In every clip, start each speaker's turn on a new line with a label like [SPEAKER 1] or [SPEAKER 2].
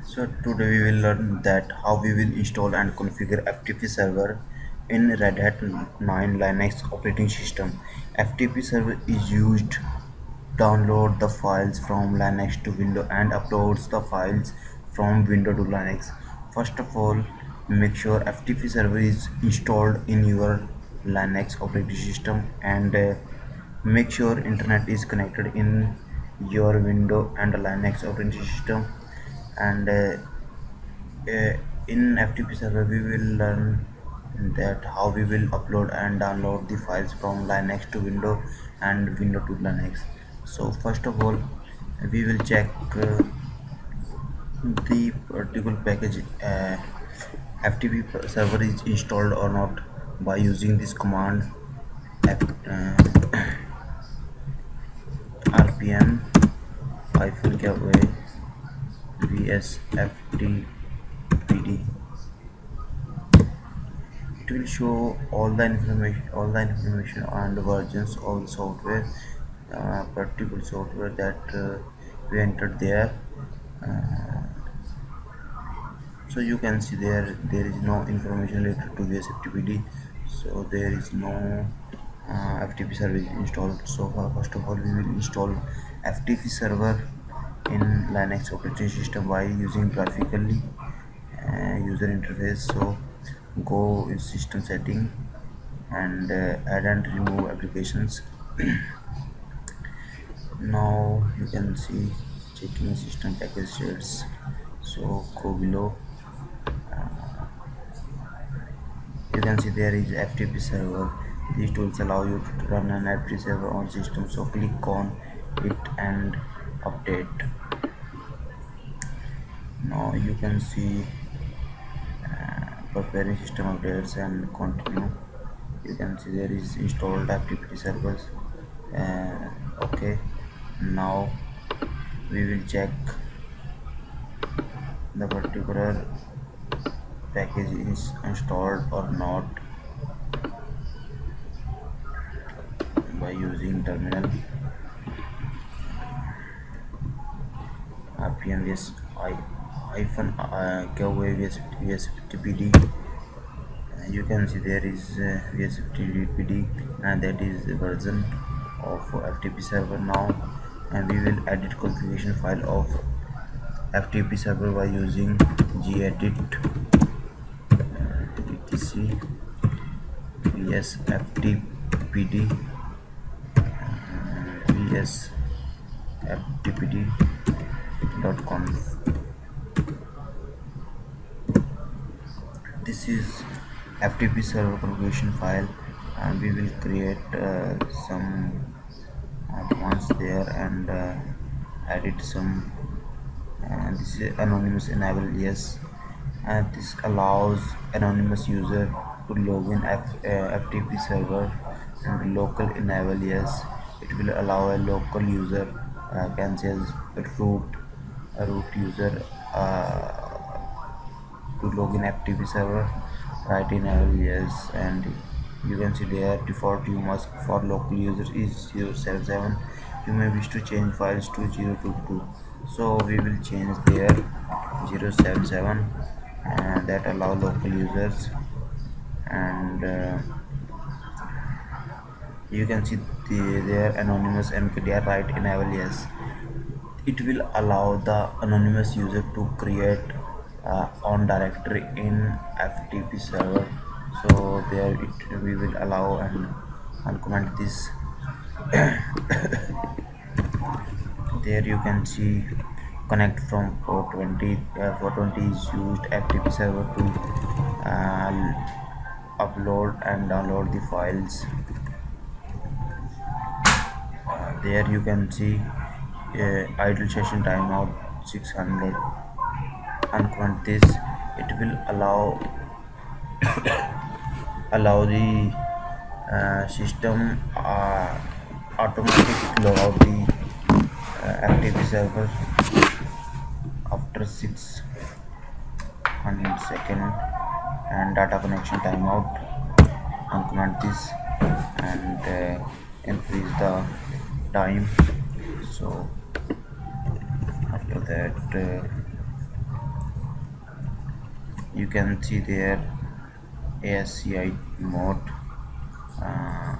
[SPEAKER 1] So today we will learn that how we will install and configure FTP server in Red Hat 9 Linux operating system. FTP server is used download the files from Linux to Windows and uploads the files from Windows to Linux. First of all, make sure FTP server is installed in your Linux operating system and make sure internet is connected in your Windows and Linux operating system and uh, in FTP server we will learn that how we will upload and download the files from Linux to Windows and Windows to Linux. So first of all we will check the particular package FTP server is installed or not by using this command rpm hyphen gateway vsftpd. It will show all the information and versions of the software, particular software that we entered there. uh, so you can see there is no information related to this FTPD, so there is no FTP service installed. So first of all we will install FTP server in Linux operating system by using graphically user interface. So go in system setting and add and remove applications. Now you can see checking system package states. So go below, you can see there is FTP server. These tools allow you to run an FTP server on system, so click on it and update. Now you can see preparing system updates and continue. You can see there is installed FTP servers. Okay, now we will check the particular package is installed or not by using terminal rpm hyphen gateway vsftpd. You can see there is vsftpd and that is the version of FTP server now, and we will edit configuration file of FTP server by using gedit etc vsftpd vsftpd.conf. This is FTP server configuration file, and we will create some ones there and edit some. And this is anonymous enable, yes, and this allows anonymous user to log in FTP server, and local enable, yes, it will allow a local user can say as root a root user to log in FTP server. Right enable, yes, and you can see there default you must for local user is 077. You may wish to change files to 022, so we will change there 077, and that allow local users. And you can see their anonymous mkdir right enable, yes, it will allow the anonymous user to create on directory in FTP server. So there we will allow and uncomment this. There you can see connect from port 20. Port 20 is used FTP server to upload and download the files. There you can see idle session timeout 600. Uncomment this, it will allow the system automatic logout the FTP server after 600 second and data connection timeout. Uncomment this and increase the time. So after that You can see there ASCII mode. uh,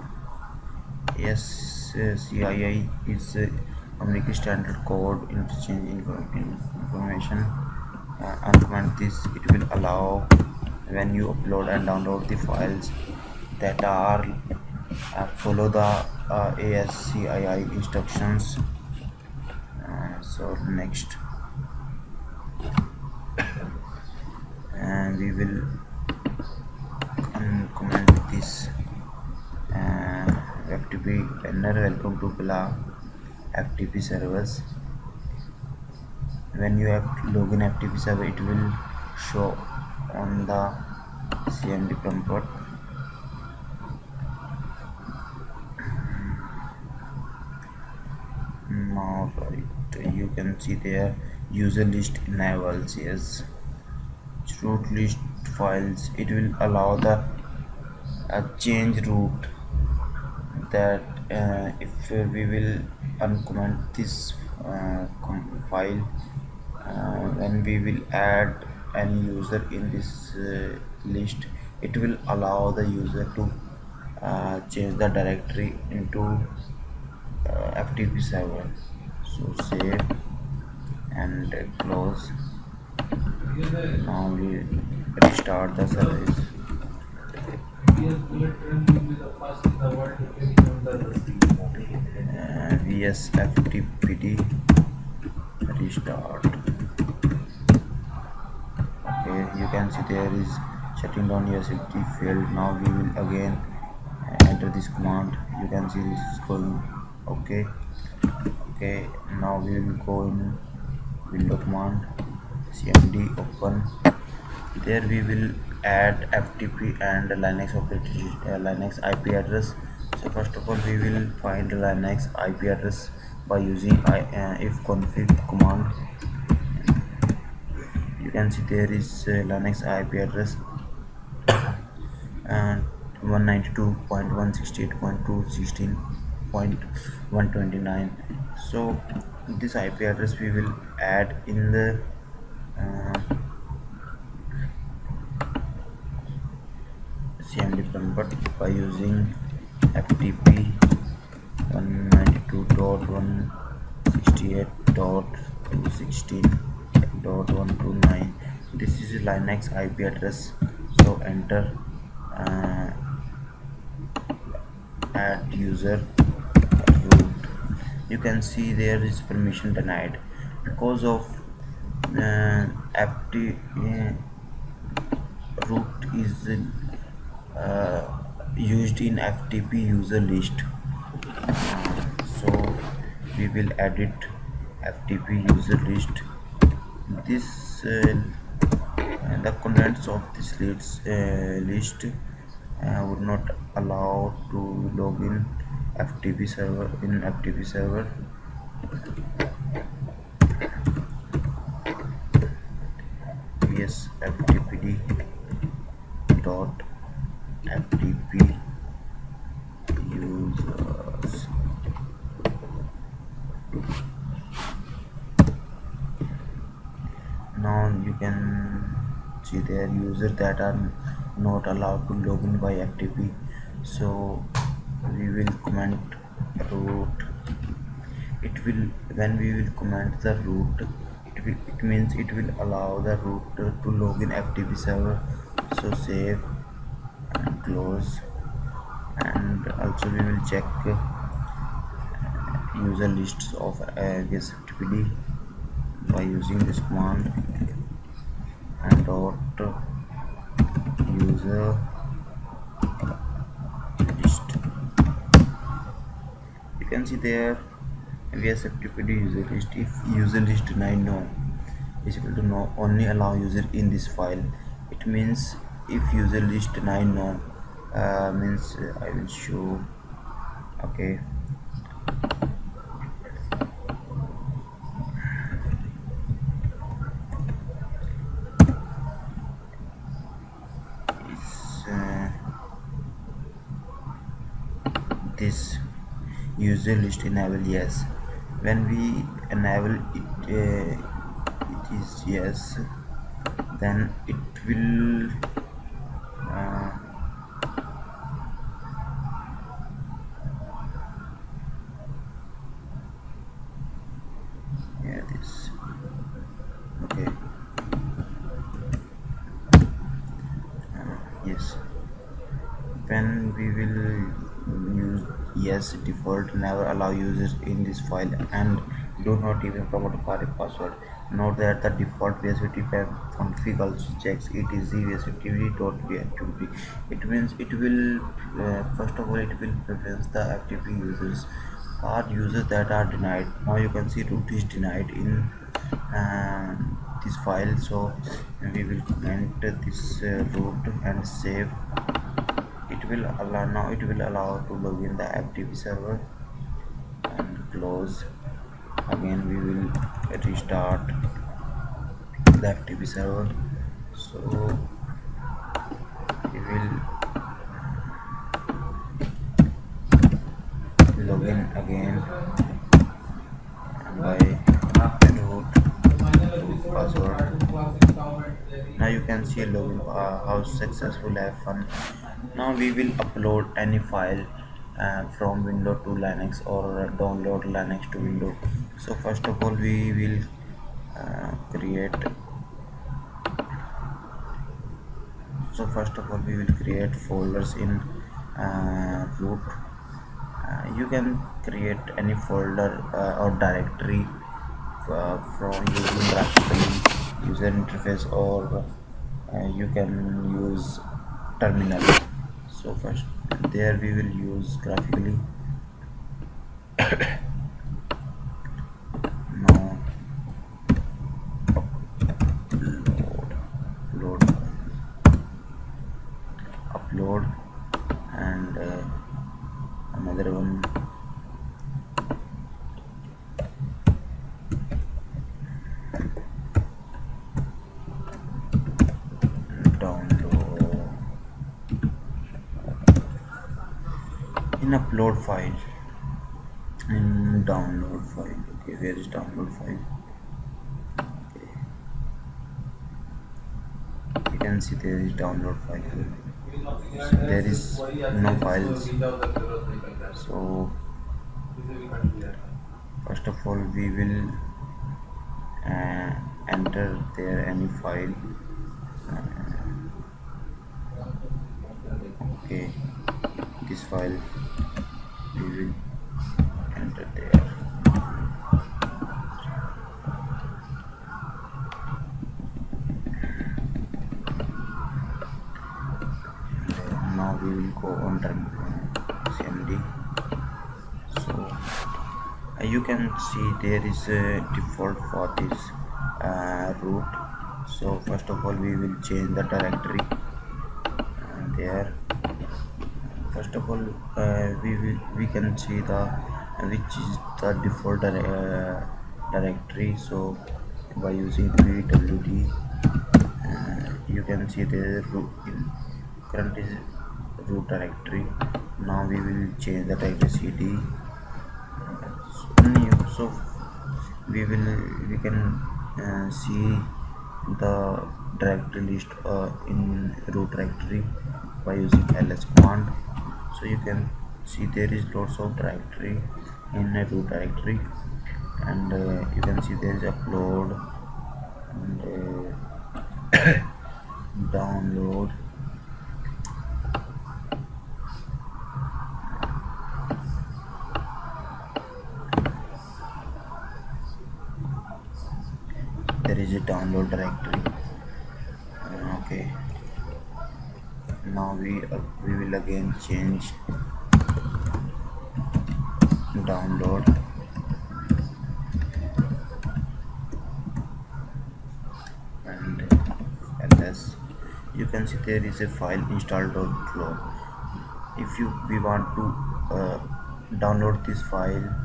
[SPEAKER 1] ASCII is a communication standard code interchange information. Uncomment this, it will allow when you upload and download the files that are follow the ASCII instructions. So next, and we will comment this FTP banner. Welcome to Bala FTP servers. When you have login FTP server, it will show on the CMD prompt. Now right, you can see there user list enables. Yes, root list files, it will allow the change root that if we will uncomment this file, when we will add any user in this list, it will allow the user to change the directory into FTP server. So save and close. Now we restart the service. VSFTPD restart. Okay, you can see there is shutting down your safety field. Now we will again enter this command. You can see this is going okay. Okay, now we will go in window command, cmd open. There we will add FTP and Linux operating Linux IP address. So first of all, we will find Linux IP address by using ifconfig command. You can see there is Linux IP address and 192.168.216.129. So this IP address we will add in the uh, CMD prompt by using FTP 192.168.216.129. This is a Linux IP address. So enter uh, add user root. You can see there is permission denied because of FT root is used in FTP user list. So we will edit FTP user list. This the contents of this list would not allow to log in FTP server in FTP server. Yes, FTPD dot FTP users. Now you can see there users that are not allowed to log in by FTP. So we will comment root. It will, when we will comment the root, it means it will allow the root to log in FTP server. So save and close, and also we will check user lists of this FTPD by using this command and dot user list. You can see there VSFTPD user list. If user list denied no is equal to no, only allow user in this file. It means if user list denied no means I will show. Okay, it's this user list enable yes. When we enable it, it is yes. then it will uh, yeah, this. Okay. Yes, when we will use yes default never allow users in this file and do not even promote a file password. Note that the default VSFTP config also checks it is the VSFTP.php. It means it will first of all it will prevent the FTP users or users that are denied. Now you can see root is denied in this file, so we will comment this root and save. It will allow, now it will allow to log in the FTP server and close. Again we will restart the FTP server, so we will log in again by root password. Now you can see login how successful, have fun. Now we will upload any file from Windows to Linux or download Linux to Windows. So first of all we will create create folders in root. You can create any folder or directory from using graphical user interface, or you can use terminal. So first there we will use graphically. Now load upload and another one download in upload file, in download file. Okay, where is download file? Okay, you can see there is download file. So there is no files. So first of all we will uh, enter there any file. Okay, this file we will enter there. Now we will go on cmd. So you can see there is a default for this root. So first of all we will change the directory there. First of all we can see the which is the default directory. So by using pwd you can see the root in current is root directory. Now we will change the directory cd. So we can see the directory list in root directory by using ls command. So you can see there is lots of directory in a root directory, and you can see there is upload and download. There is a download directory. Okay, now we will again change download and ls. You can see there is a file install.flow. If we want to download this file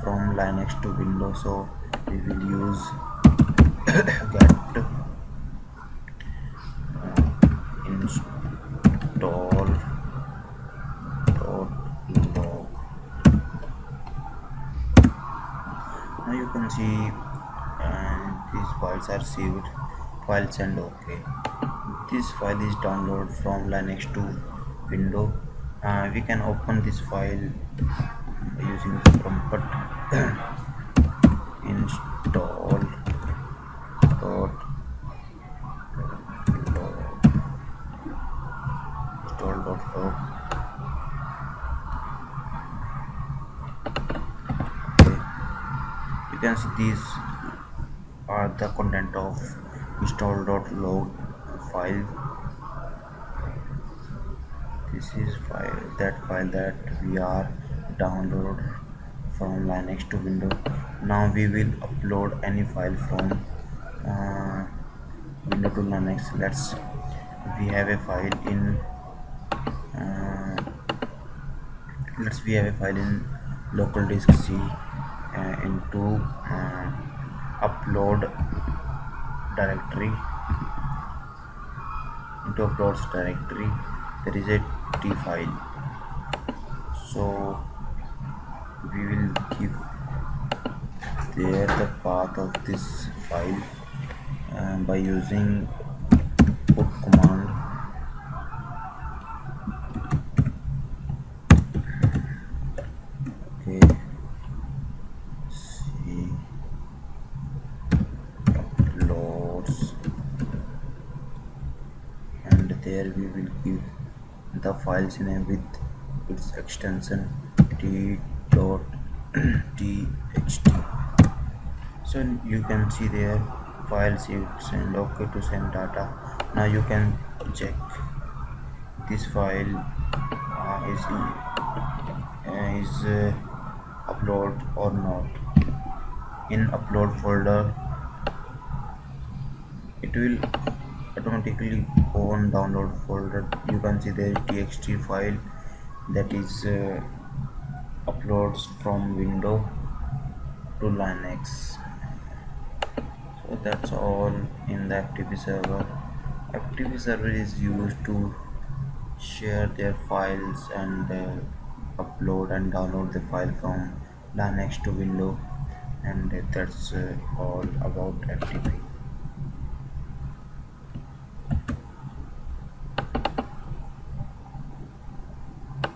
[SPEAKER 1] from Linux to Windows, so we will use get install log. Now you can see these files are saved file send OK. This file is download from Linux to Windows. We can open this file using the prompt install dot log install dot log. Okay. You can see these are the content of install.log file. This is file that we are download from Linux to Windows. Now we will upload any file from uh, Windows to Linux. We have a file in uh, we have a file in local disk C into upload directory into uploads directory. There is a T file, so we will give there the path of this file by using put command. Okay, C uploads, and there we will give the file's name with its extension t.txt. So you can see there files it send OK to send data. Now you can check this file is upload or not. In upload folder, it will automatically go on download folder. You can see there txt file that is uploads from Windows to Linux. So that's all in the FTP server. FTP server is used to share their files and upload and download the file from Linux to Windows, and that's all about FTP.